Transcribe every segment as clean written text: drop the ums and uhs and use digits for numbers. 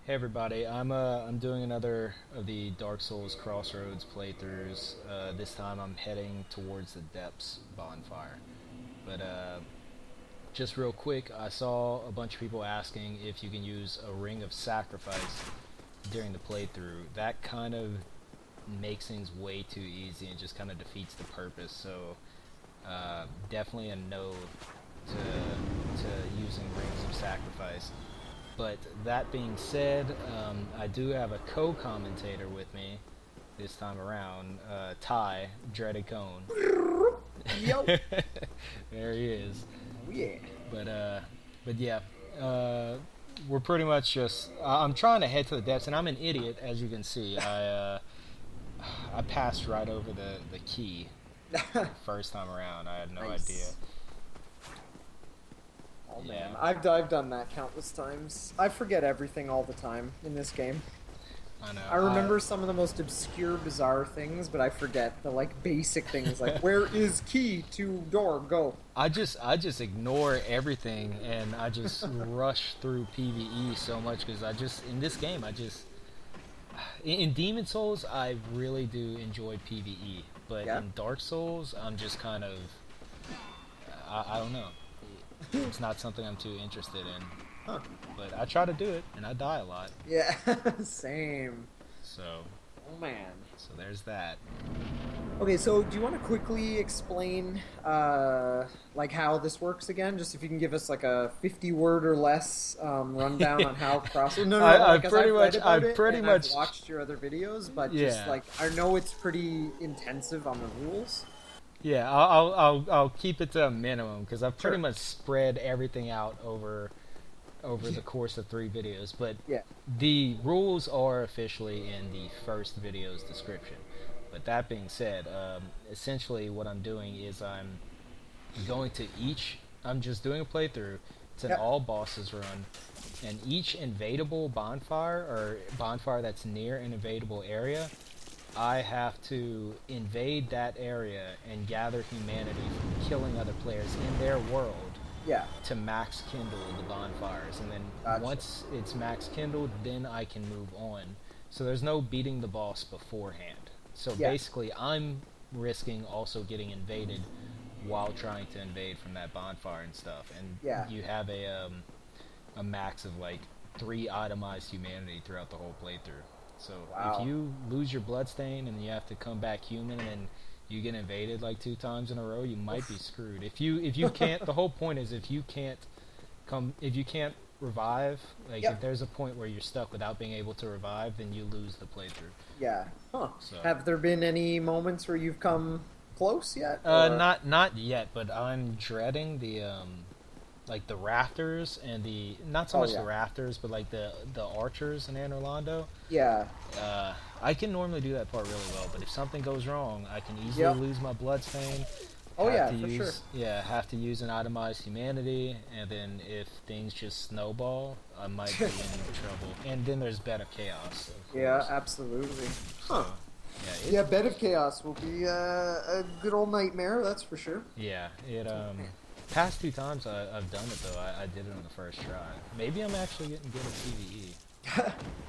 Hey everybody, I'm doing another of the Dark Souls Crossroads playthroughs. This time I'm heading towards the Depths bonfire. But just real quick, I saw a bunch of people asking if you can use a ring of sacrifice during the playthrough. That kind of makes things way too easy and just kind of defeats the purpose. So definitely a no to using rings of sacrifice. But that being said, I do have a co-commentator with me this time around, Ty, DreadedCone. Yo. There he is. Oh, yeah. But yeah, we're pretty much just. I'm trying to head to the depths, and I'm an idiot, as you can see. I passed right over the key first time around. I had no idea. Oh man, I've done that countless times. I forget everything all the time in this game. I know. I remember some of the most obscure, bizarre things, but I forget the like basic things like where is key to door, go. I just ignore everything and I just rush through PvE so much because in this game in Demon Souls I really do enjoy PvE, but in Dark Souls I'm just kind of I don't know. It's not something I'm too interested in. Huh. But I try to do it, and I die a lot. Yeah, same. So. Oh man. So there's that. Okay, so do you want to quickly explain, like how this works again? Just if you can give us like a 50-word or less rundown on how Crossroads. No, I've I've pretty much watched your other videos, but just like I know it's pretty intensive on the rules. Yeah, I'll keep it to a minimum because I've pretty much spread everything out over the course of 3 videos. But the rules are officially in the first video's description. But that being said, essentially what I'm doing is I'm just doing a playthrough. It's an all bosses run, and each invadable bonfire or bonfire that's near an invadable area, I have to invade that area and gather humanity from killing other players in their world to max kindle the bonfires. And then once it's max kindled, then I can move on. So there's no beating the boss beforehand. So basically I'm risking also getting invaded while trying to invade from that bonfire and stuff. And you have a max of like 3 itemized humanity throughout the whole playthrough. So if you lose your Bloodstained and you have to come back human and you get invaded like 2 times in a row, you might be screwed. If you can't, the whole point is if you can't revive, like if there's a point where you're stuck without being able to revive, then you lose the playthrough. Yeah. Huh. So. Have there been any moments where you've come close yet? Not yet, but I'm dreading the like the rafters and the not so much the rafters, but like the archers in Anor Londo. Yeah. I can normally do that part really well, but if something goes wrong, I can easily lose my Bloodstained. Oh yeah, for sure. Yeah, have to use an itemized humanity, and then if things just snowball, I might be in trouble. And then there's Bed of Chaos. Of course. Yeah, absolutely. Huh. So, yeah, Bed of Chaos will be a good old nightmare, that's for sure. Yeah, past 2 times I've done it though. I did it on the first try. Maybe I'm actually getting good at PvE.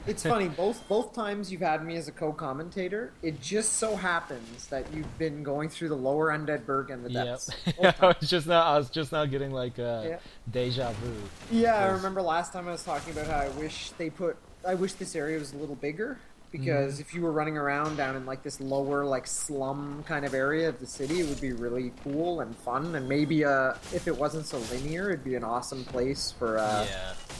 It's funny, both times you've had me as a co-commentator, it just so happens that you've been going through the lower undead burg and the depths. I was just now getting like deja vu. Yeah, I remember last time I was talking about how I wish this area was a little bigger. Because if you were running around down in like this lower like slum kind of area of the city, it would be really cool and fun. And maybe if it wasn't so linear, it'd be an awesome place for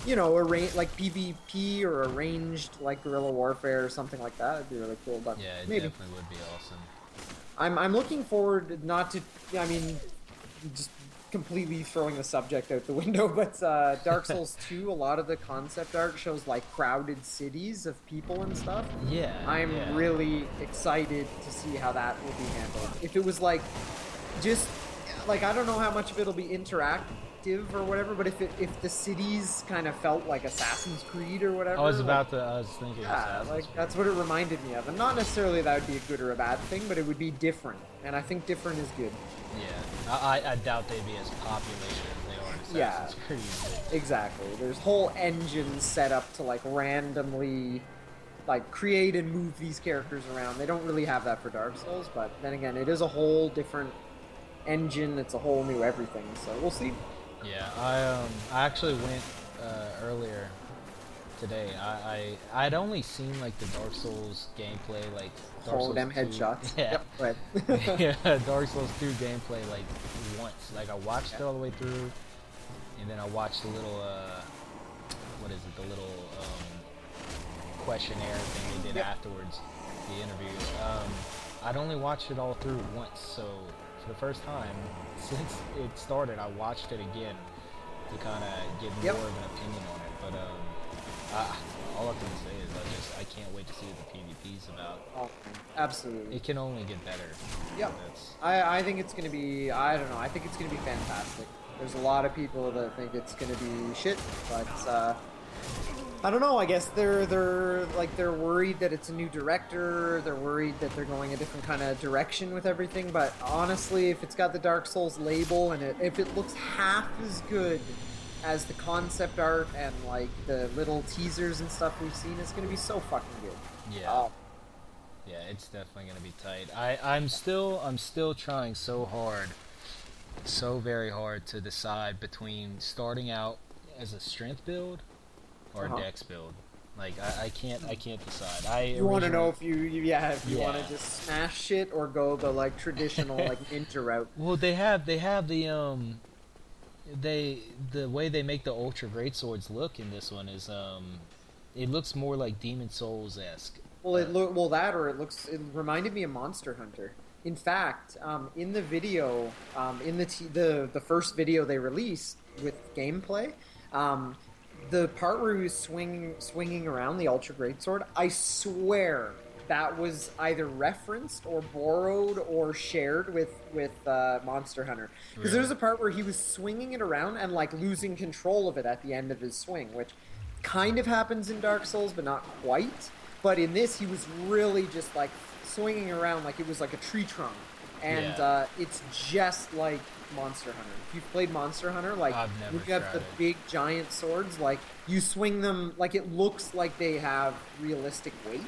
you know, like PvP or arranged like guerrilla warfare or something like that. It'd be really cool. But yeah, it maybe. definitely would be awesome. I'm looking forward not to. I mean, just completely throwing the subject out the window, but Dark Souls 2, a lot of the concept art shows like crowded cities of people and stuff. Yeah. I'm really excited to see how that will be handled. If it was like, just like, I don't know how much of it'll be interactive or whatever, but if the cities kind of felt like Assassin's Creed or whatever. I was thinking Assassin's like Creed. That's what it reminded me of. And not necessarily that would be a good or a bad thing, but it would be different. And I think different is good. Yeah. I doubt they'd be as populated as they are in Assassin's Creed. exactly. There's whole engines set up to like randomly like create and move these characters around. They don't really have that for Dark Souls, but then again, it is a whole different engine. It's a whole new everything. So we'll see. Yeah, I actually went earlier today. I'd only seen like the Dark Souls gameplay, like Dark All Souls them 2. headshots. Yeah, Yep, right. yeah, Dark Souls 2 gameplay like once. Like I watched it all the way through, and then I watched the little what is it? The little questionnaire thing they did afterwards, the interview. I'd only watched it all through once, so for the first time since it started, I watched it again to kind of get more of an opinion on it. But all I can say is I can't wait to see what the PvP's about. Oh, absolutely. It can only get better. Yep. I think it's going to be, I don't know, I think it's going to be fantastic. There's a lot of people that think it's going to be shit, but I don't know. I guess they're worried that it's a new director. They're worried that they're going a different kind of direction with everything. But honestly, if it's got the Dark Souls label and if it looks half as good as the concept art and like the little teasers and stuff we've seen, it's going to be so fucking good. Yeah. Yeah, it's definitely going to be tight. I'm still trying so very hard to decide between starting out as a strength build or a dex build. Like I can't decide. You want to know if you want to just smash shit or go the like traditional like ninja route. Well, they have the the way they make the ultra great swords look in this one is it looks more like Demon Souls-esque. Well, it reminded me of Monster Hunter. In fact, in the video, in the first video they released with gameplay, the part where he was swinging around the Ultra Greatsword, I swear that was either referenced or borrowed or shared with Monster Hunter. Because there's a part where he was swinging it around and like losing control of it at the end of his swing, which kind of happens in Dark Souls, but not quite. But in this, he was really just like swinging around like it was like a tree trunk. And it's just like Monster Hunter. If you've played Monster Hunter, like you have the big giant swords, like you swing them, like it looks like they have realistic weight.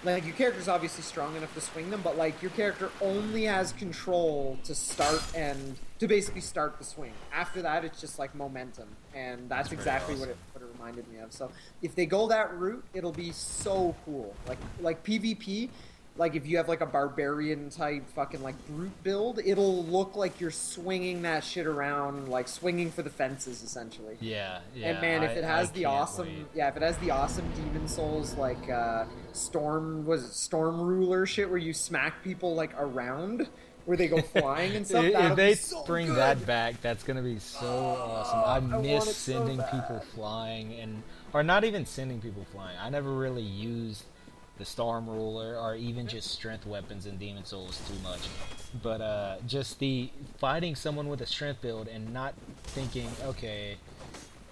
Like your character's obviously strong enough to swing them, but like your character only has control to start and to basically start the swing. After that, it's just like momentum, and that's exactly awesome. what it reminded me of. So if they go that route, it'll be so cool. Like PvP. Like, if you have, like, a barbarian-type fucking, like, brute build, it'll look like you're swinging that shit around, like, swinging for the fences, essentially. Yeah. And, man, if it has the awesome Demon Souls, like, Storm Ruler shit, where you smack people, like, around, where they go flying and stuff, if they bring that back, that's gonna be so awesome. I miss sending people flying, or not even sending people flying. I never really used the Storm Ruler, or even just strength weapons in Demon Souls too much. But just the fighting someone with a strength build and not thinking, okay,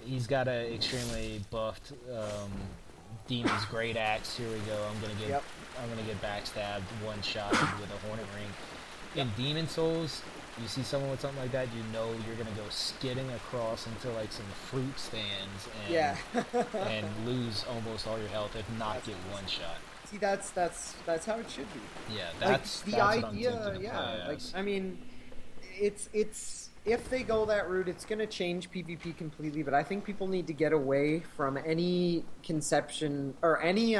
he's got a extremely buffed Demon's Great Axe. Here we go. I'm gonna get backstabbed one shot with a Hornet Ring. In Demon Souls, you see someone with something like that, you know you're gonna go skidding across into like some fruit stands and lose almost all your health, if not get one shot. See, that's how it should be. Yeah, that's the idea. Like I mean, it's if they go that route, it's going to change PvP completely. But I think people need to get away from any conception or any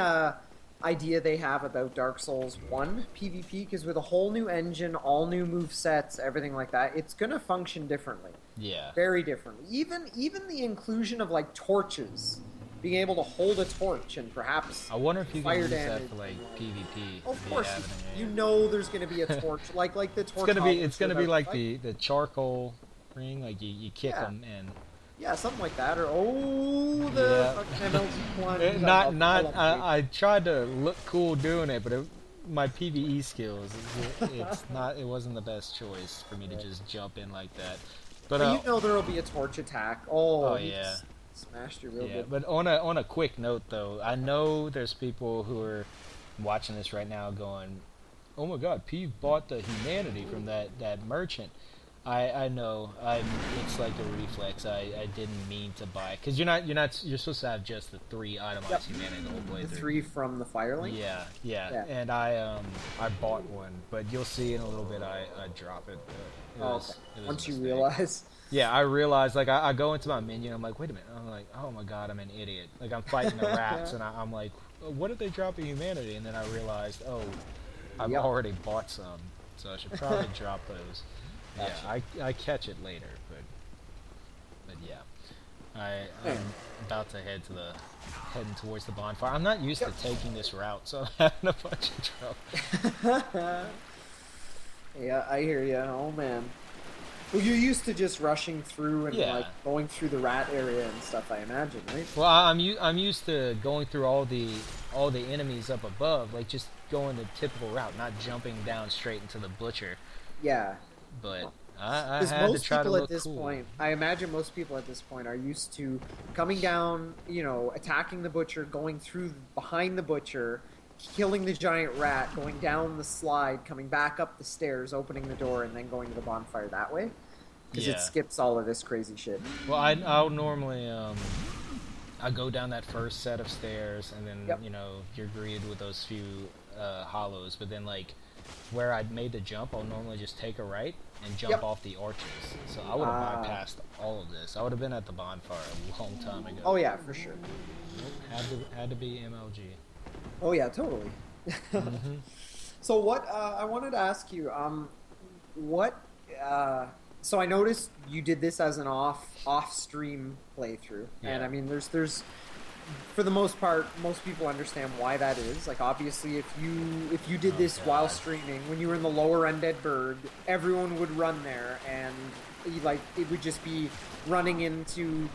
idea they have about Dark Souls 1 PvP, because with a whole new engine, all new movesets, everything like that, it's going to function differently. Yeah. Very differently. Even the inclusion of like torches. Being able to hold a torch and perhaps I wonder if you can use that for like PvP. Of course, you know there's going to be a torch, like the torch. It's gonna be like the charcoal ring, like you kick them and. Yeah, something like that, or the MLG one. I tried to look cool doing it, but my PvE skills, it wasn't the best choice for me to just jump in like that. But you know there'll be a torch attack. Oh yeah. Smashed you real good. But on a quick note though, I know there's people who are watching this right now going, "Oh my God, Peeve bought the humanity from that merchant." I know. It's like a reflex. I didn't mean to buy, because you're supposed to have just the 3 itemized humanity the whole The playthrough. 3 from the Firelink? Yeah. And I bought one, but you'll see in a little bit I drop it. Okay. It was Once a you mistake. realize. Yeah, I realized, like, I go into my menu and I'm like, wait a minute. I'm like, oh my god, I'm an idiot. Like, I'm fighting the rats and I'm like, what did they drop in humanity? And then I realized, oh, I've Yep. already bought some, so I should probably drop those. Gotcha. Yeah, I catch it later, but yeah, I'm about to heading towards the bonfire. I'm not used to taking this route, so I'm having a bunch of trouble. Yeah, I hear you. Oh man. Well, you're used to just rushing through and Yeah. like going through the rat area and stuff. I imagine, right? Well, I'm used to going through all the enemies up above, like just going the typical route, not jumping down straight into the butcher. Yeah. But I Because had to most try to people look at this cool. point, I imagine most people at this point are used to coming down, attacking the butcher, going through behind the butcher, killing the giant rat, going down the slide, coming back up the stairs, opening the door, and then going to the bonfire that way. Because Yeah. it skips all of this crazy shit. Well, I'll normally I go down that first set of stairs, and then Yep. you're greeted with those few hollows. But then, like, where I'd made the jump, I'll normally just take a right and jump Yep. off the arches. So I would have bypassed all of this. I would have been at the bonfire a long time ago. Oh yeah, for sure. Had to be MLG. Oh yeah, totally. Mm-hmm. So what I wanted to ask you, what? So I noticed you did this as an off stream playthrough, and Yeah. I mean, there's for the most part, most people understand why that is. Like, obviously, if you did this God. while streaming, when you were in the lower Undead Burg, everyone would run there, and like it would just be running into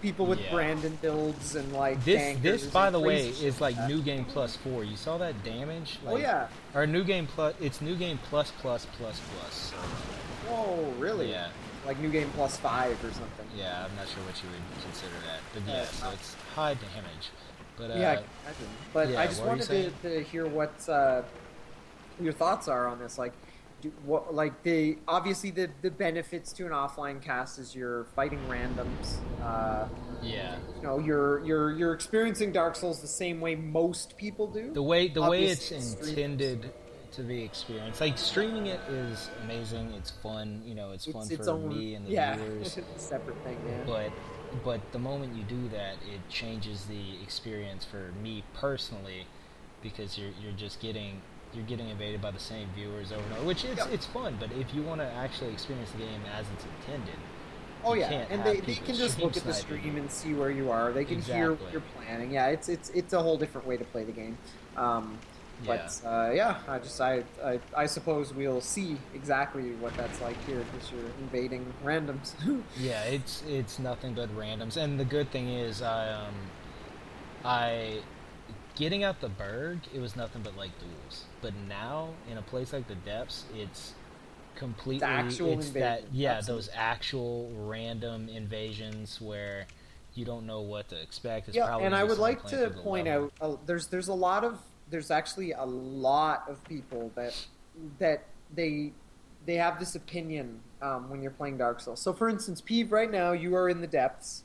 people with Yeah. Brandon builds and like This, gankers by and the way, crazy shit is like that. New Game Plus 4. You saw that damage? Oh Like, yeah. Or New Game Plus. It's New Game Plus Plus Plus Plus. Whoa, really? Yeah. Like New Game Plus 5 or something. Yeah, I'm not sure what you would consider that, but Yeah, yeah, so it's high damage. But Yeah, I can imagine. But yeah, I just what were you wanted to hear what your thoughts are on this. Like, obviously the benefits to an offline cast is you're fighting randoms. yeah, You're experiencing Dark Souls the same way most people do. the way Obviously, it's streamers. intended to be experienced, like streaming it is amazing. It's fun, it's fun It's its for own, me and the yeah, viewers. it's a separate thing. Yeah. But the moment you do that, it changes the experience for me personally, because you're just getting invaded by the same viewers over and over, which it's fun. But if you want to actually experience the game as it's intended, Oh you yeah, can't and have they people can just look at the sniping. stream and see where you are. They can hear what Exactly. you're planning. Yeah, it's a whole different way to play the game. I suppose we'll see exactly what that's like here because you're invading randoms. Yeah, it's nothing but randoms, and the good thing is, I getting out the Berg, it was nothing but like duels. But now in a place like the Depths, it's completely The actual it's that invasion. yeah Absolutely. those actual random invasions where you don't know what to expect. It's Yeah, probably and I just would someone like playing to through the point level. out there's actually a lot of people that they have this opinion when you're playing Dark Souls. So for instance, Peeve, right now you are in the Depths.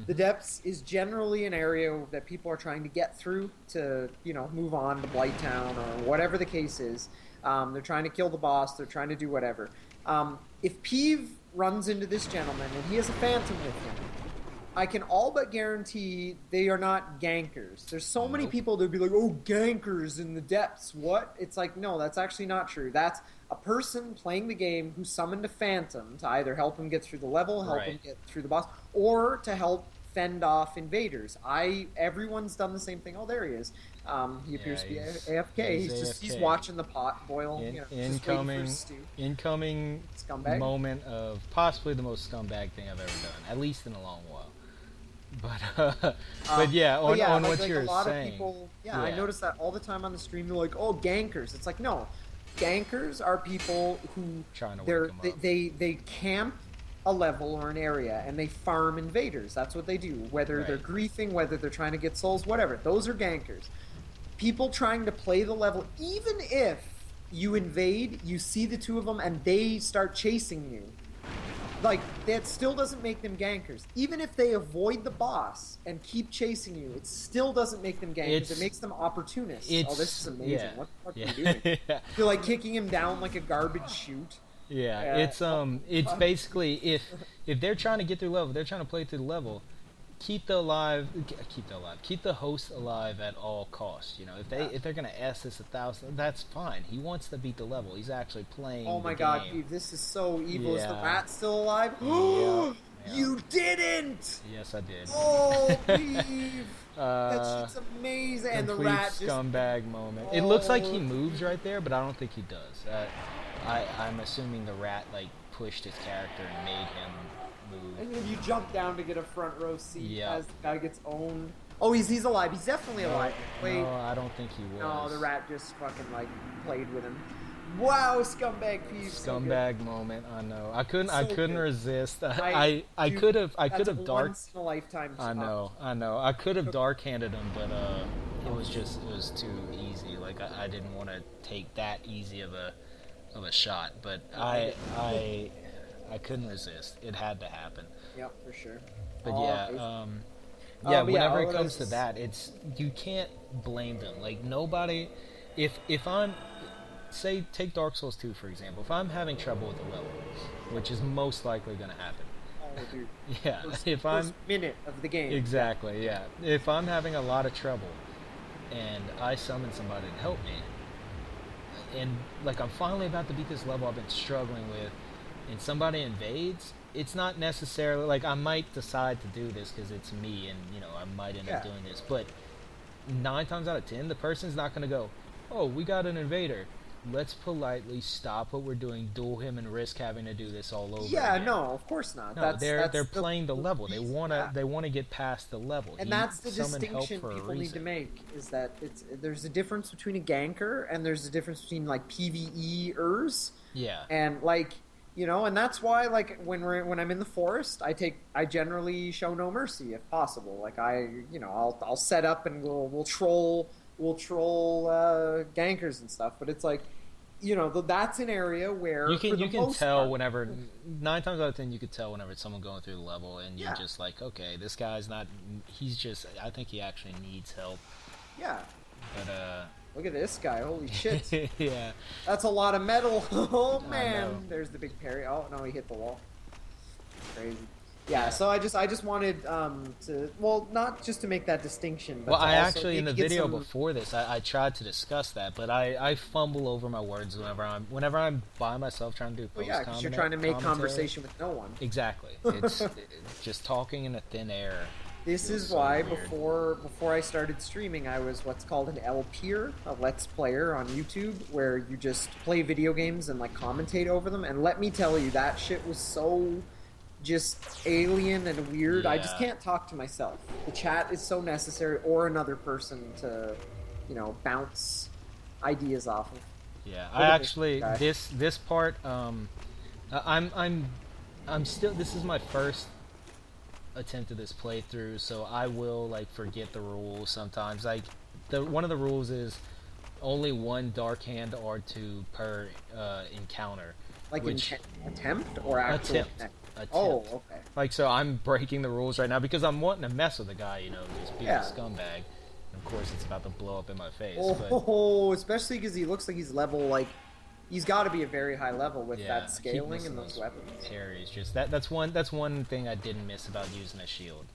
The Depths is generally an area that people are trying to get through to, move on to Blighttown or whatever the case is. They're trying to kill the boss. They're trying to do whatever. If Peeve runs into this gentleman and he has a phantom with him, I can all but guarantee they are not gankers. There's so many people that would be like, oh, gankers in the Depths. What? It's like, no, that's actually not true. That's a person playing the game who summoned a phantom to either help him get through the level, help him get through the boss, or to help fend off invaders. Everyone's done the same thing. Oh, there he is. He appears to be AFK. He's AFK. watching the pot boil. Just waiting for his stew. Incoming Scumbag. moment of possibly the most scumbag thing I've ever done, at least in a long while. But yeah, on what you're a lot saying. of people, I notice that all the time on the stream. They're like, "Oh, gankers." It's like, no, gankers are people who Trying to wake 'em up. they camp a level or an area and they farm invaders. That's what they do. Whether they're griefing, whether they're trying to get souls, whatever. Those are gankers. People trying to play the level, even if you invade, you see the two of them, and they start chasing you. like, that still doesn't make them gankers. Even if they avoid the boss and keep chasing you, it still doesn't make them gankers. It makes them opportunists. Oh, this is amazing. Yeah, What the fuck yeah. are you doing? You're like kicking him down like a garbage chute. Yeah, it's basically if they're trying to get through level, they're trying to play through the level. Keep the host alive at all costs. You know, if they're gonna ask this 1,000, that's fine. He wants to beat the level. He's actually playing. Oh my the God, game. Peeve, this is so evil. Yeah. Is the rat still alive? Yeah. You didn't. Yes, I did. Oh, Peeve. That shit's amazing. And the rat just scumbag moment. It looks like he moves right there, but I don't think he does. I'm assuming the rat like pushed his character and made him move. And then you jump down to get a front row seat as the guy gets owned. Oh, he's alive. He's definitely alive. Wait. No, I don't think he was. No, the rat just fucking like played with him. Wow, scumbag Peeve. Scumbag moment. I know. I couldn't resist. I Dude, could have dark. Once in a lifetime. I know. I could have dark-handed him, but it was too easy. Like I didn't want to take that easy of a shot, but I couldn't resist. It had to happen. Yep, for sure. But whenever it comes to that, you can't blame them. Like nobody, if I'm, say, take Dark Souls 2 for example. If I'm having trouble with the level, which is most likely going to happen. Oh, dude. Yeah, first minute of the game. Exactly. Yeah, if I'm having a lot of trouble, and I summon somebody to help me. And like I'm finally about to beat this level I've been struggling with, and somebody invades, it's not necessarily like I might decide to do this because it's me, and you know I might end up doing this. But 9 times out of 10, the person's not going to go, "Oh, we got an invader. Let's politely stop what we're doing, duel him, and risk having to do this all over." Yeah, again. No, of course not. No, they're playing the level. They wanna get past the level. And that's the distinction people need to make, is that there's a difference between a ganker and there's a difference between like PvE-ers. Yeah. And like, you know, and that's why like when I'm in the forest, I generally show no mercy if possible. Like I'll set up and we'll troll gankers and stuff, but it's like, you know, that's an area where you can tell whenever 9 times out of 10 you could tell whenever it's someone going through the level, and you're just like, okay, this guy's not. He's just. I think he actually needs help. Yeah. But look at this guy! Holy shit! Yeah. That's a lot of metal. Oh man! There's the big parry. Oh no, he hit the wall. Crazy. Yeah, so I just wanted not just to make that distinction, but I actually in the video before this I tried to discuss that, but I fumble over my words whenever I'm by myself trying to do post commentary. Because you're trying to make conversation with no one. Exactly. It's just talking in a thin air. This is why before I started streaming, I was what's called an LPer, a Let's Player on YouTube, where you just play video games and like commentate over them. And let me tell you, that shit was so just alien and weird. I just can't talk to myself. The chat is so necessary, or another person to, you know, bounce ideas off of. Yeah, I actually this part I'm still, this is my first attempt at this playthrough, so I will like forget the rules sometimes. Like one of the rules is only one dark hand or two per encounter. Like attempt or actual attempt. Oh, okay. Like, so I'm breaking the rules right now because I'm wanting to mess with the guy, you know, who's being a scumbag. And of course, it's about to blow up in my face. Oh, especially because he looks like he's level, like, he's got to be a very high level with that scaling and those weapons. Parries, just that's one thing I didn't miss about using a shield.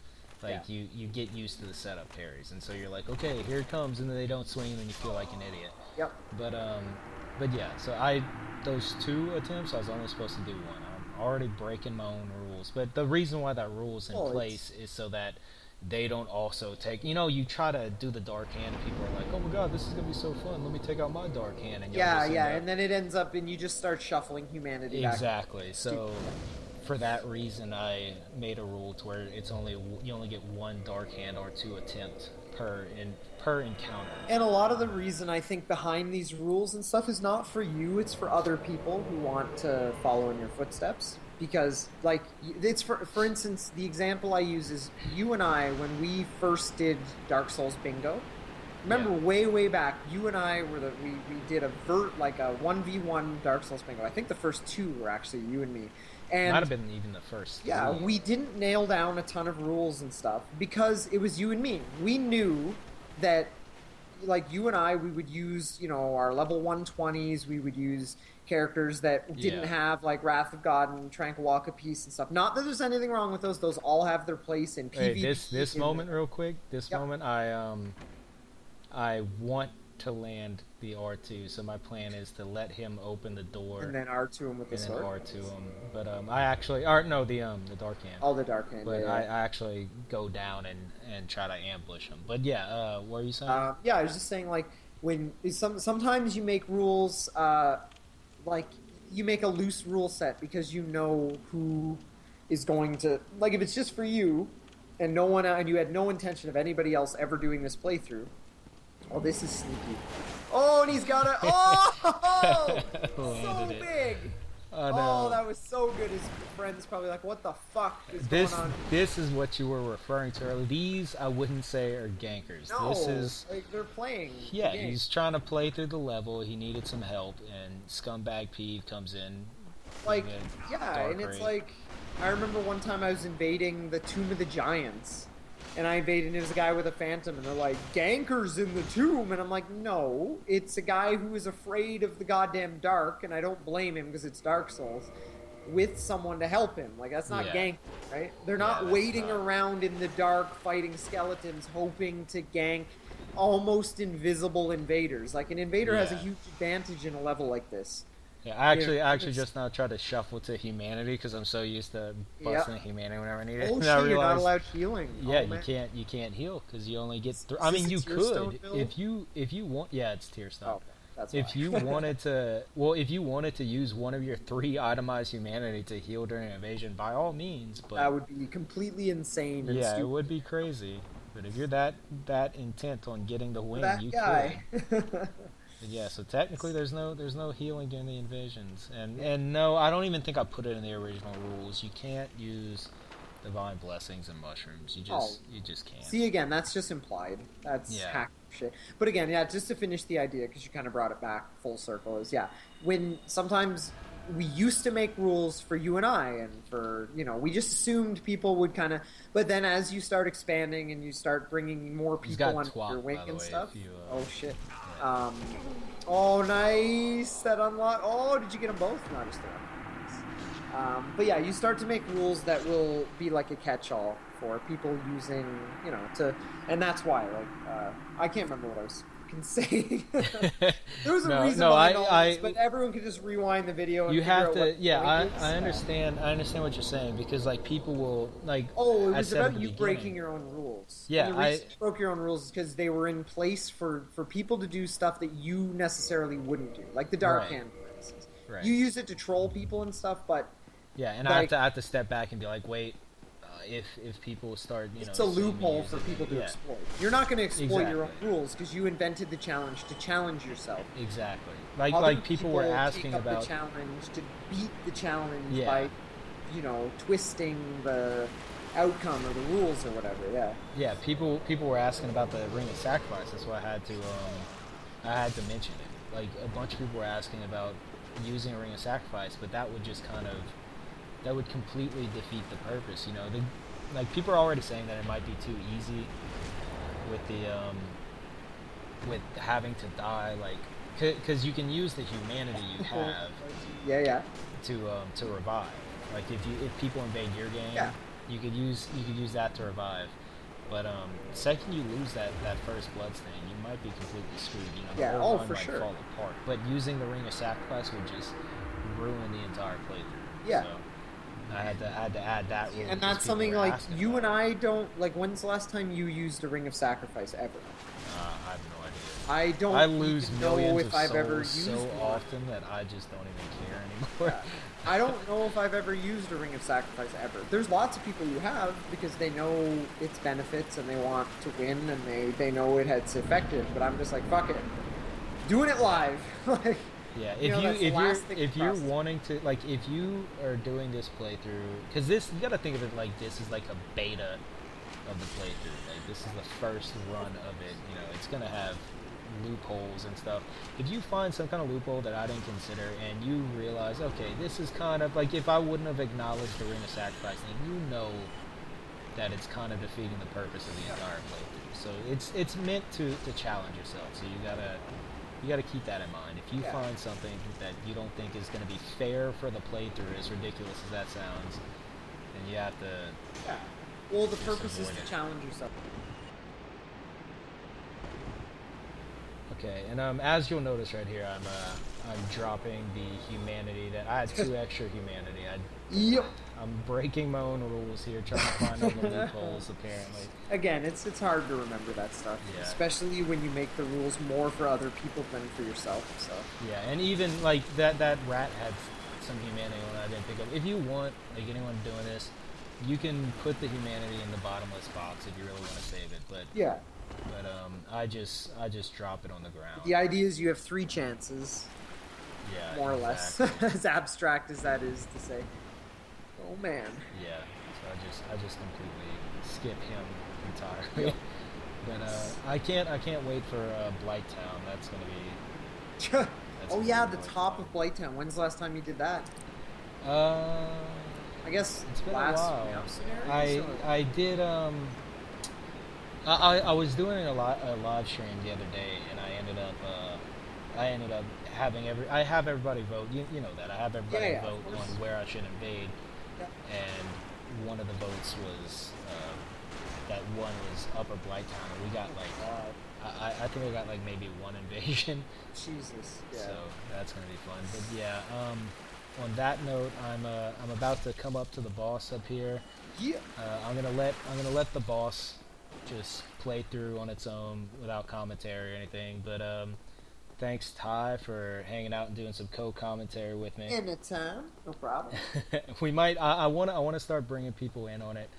Like, you get used to the setup parries, and so you're like, okay, here it comes, and then they don't swing, and then you feel like an idiot. Yep. But yeah, so those 2 attempts, I was only supposed to do 1. I'm already breaking my own rules, but the reason why that rule is in place is so that they don't also take, you know, you try to do the dark hand and people are like, oh my god, this is gonna be so fun, let me take out my dark hand, and and then it ends up and you just start shuffling humanity exactly back. So for that reason I made a rule to where it's you only get 1 dark hand or 2 attempts per encounter. And a lot of the reason I think behind these rules and stuff is not for you, it's for other people who want to follow in your footsteps. Because, like, it's for instance, the example I use is you and I, when we first did Dark Souls Bingo, Remember Yeah. way back, you and I were we did a 1v1 Dark Souls bingo. I think the first two were actually you and me. Might And have been even the first yeah, three. we didn't nail down a ton of rules and stuff because it was you and me. We knew that, like, you and I, we would use, our level 120s. We would use characters that didn't Yeah. have, like, Wrath of God and Tranquil Walk of Peace and stuff. Not that there's anything wrong with those. Those all have their place in Hey, PvP. this moment real quick. This Yep. moment, I want to land the R2, so my plan is to let him open the door And then R2 him with the and then sword. R2 him. But I actually, or no, the dark hand. All the Dark Hand. But Yeah, I yeah. actually go down and try to ambush him. But yeah, what are you saying? Yeah, I was just saying, like, when sometimes you make rules, like, you make a loose rule set because you know who is going to, like, if it's just for you and no one and you had no intention of anybody else ever doing this playthrough. Oh, this is sneaky. Oh, and he's got a so Landed it. big. Oh, no. Oh, that was so good. His friend's probably like, "What the fuck is This going on?" this is what you were referring to earlier. These I wouldn't say are gankers. No, This is like, they're playing. yeah. the game. He's trying to play through the level. He needed some help, and Scumbag Peeve comes in. Like, with yeah, dark and it's raid. like, I remember one time I was invading the Tomb of the Giants, and I invaded, and it was a guy with a phantom, and they're like, gankers in the tomb, and I'm like, no, it's a guy who is afraid of the goddamn dark, and I don't blame him because it's Dark Souls, with someone to help him. Like, that's not Yeah. gank, right? They're not that's waiting not. around in the dark fighting skeletons, hoping to gank almost invisible invaders. Like, an invader has a Yeah. huge advantage in a level like this. Yeah, I actually it's- just now tried to shuffle to humanity because I'm so used to Yep. busting humanity whenever I need it. Oh And shit, I you're not realized- allowed healing. Yeah, Oh, you man. can't heal because you only get. Is I this mean, a you tear could stone build? if you want. Yeah, it's tier stone. Oh, okay. That's If why. you wanted to, well, if you wanted to use one of your 3 itemized humanity to heal during an invasion, by all means. But that would be completely insane. And yeah, it stupid would be crazy. But if you're that intent on getting the for win, that you guy. could. But yeah, so technically there's no healing during the invasions, and no, I don't even think I put it in the original rules. You can't use divine blessings and mushrooms. You just can't. See, again, that's just implied. That's Yeah. hack shit. But again, yeah, just to finish the idea, because you kind of brought it back full circle, is yeah, when sometimes we used to make rules for you and I, and for, we just assumed people would kind of, but then as you start expanding and you start bringing more He's got people under twat, your wing by the and way, stuff. if you, Oh shit. yeah. Oh, nice. That unlocked. Oh, did you get them both? No, just the one. But yeah, you start to make rules that will be like a catch-all for people using, and that's why, like, I can't remember what I was fucking saying. There was a reason behind all this, but everyone could just rewind the video and You figure have out to, what the yeah. point is. I understand. I understand what you're saying because like people will like. Oh, it I was said at about the you beginning- breaking your own rules. Yeah, and the reason you broke your own rules is because they were in place for people to do stuff that you necessarily wouldn't do, like the Dark Right. Hand, for instance. Right. You use it to troll people and stuff, but Yeah, and like- I have to step back and be like, wait, if people start, it's a seeing me loophole use for it, people to yeah, exploit. You're not going to exploit your own Exactly. rules because you invented the challenge to challenge yourself. Exactly. Like Other people were asking take up about. the challenge to beat the challenge Yeah. by, twisting the outcome or the rules or whatever. Yeah. Yeah, people were asking about the Ring of Sacrifice. That's why I had to mention it. Like a bunch of people were asking about using a Ring of Sacrifice, but that would just that would completely defeat the purpose. Like people are already saying that it might be too easy with the with having to die, like because you can use the humanity you have Yeah. to revive. Like if people invade your game, Yeah. you could use that to revive. But second you lose that first Bloodstained, you might be completely screwed. The Yeah, whole oh, run for might sure. fall apart. But using the Ring of Sacrifice would just ruin the entire playthrough. Yeah. So I had to add that rule. And because that's people something were like asking you about and it. I don't like. When's the last time you used a Ring of Sacrifice ever? I have no idea. I don't. I lose even know millions if of I've souls ever used so one. often that I just don't even care anymore. I don't know if I've ever used a Ring of Sacrifice ever. There's lots of people who have because they know its benefits and they want to win and they know it's effective. But I'm just like, fuck it, doing it live. Like, Yeah, that's the last thing if you're across. wanting to, like, if you are doing this playthrough, because this, you gotta think of it like this is like a beta of the playthrough. Like, this is the first run of it. You know, it's gonna have loopholes and stuff. If you find some kind of loophole that I didn't consider, and you realize, okay, this is kind of like, if I wouldn't have acknowledged the Ring of Sacrifice thing, you know that it's kind of defeating the purpose of the entire playthrough. So it's meant to challenge yourself. So you gotta keep that in mind. If you find something that you don't think is going to be fair for the playthrough, as ridiculous as that sounds, then you have to. Yeah. Well, the purpose is to challenge yourself. Okay, and as you'll notice right here, I'm dropping the humanity that I had 2 extra humanity. Yep. I'm breaking my own rules here, trying to find all the loopholes. Apparently. Again, it's hard to remember that stuff, especially when you make the rules more for other people than for yourself. So. Yeah, and even like that rat had some humanity when I didn't think of. If you want, like anyone doing this, you can put the humanity in the bottomless box if you really want to save it. But yeah. But I just drop it on the ground. The idea is you have 3 chances. Yeah. More or less, as abstract as that is to say. Oh man. Yeah. So I just completely skip him entirely. But I can't wait for Blighttown. That's gonna be. Oh yeah, the top of Blighttown. When's the last time you did that? I guess it's been last a while. Scenario, I did I was doing a live stream the other day, and I ended up having everybody vote. You know that I have everybody vote on where I should invade, and one of the votes was that one was Upper Blighttown, and we got like I think we got like maybe 1 invasion. Jesus. Yeah. So that's gonna be fun. But yeah, on that note, I'm about to come up to the boss up here. Yeah. I'm gonna let the boss just play through on its own without commentary or anything. But thanks Ty for hanging out and doing some co-commentary with me. Anytime, no problem. We might. I want to start bringing people in on it.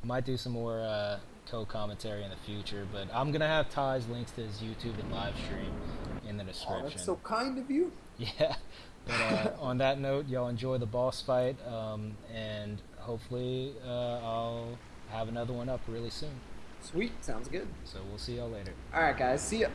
Might do some more co-commentary in the future, but I'm gonna have Ty's links to his YouTube and live stream in the description. Oh, that's so kind of you. Yeah. But on that note, y'all enjoy the boss fight, and hopefully I'll have another one up really soon. Sweet, sounds good. So we'll see y'all later. Alright guys, see ya.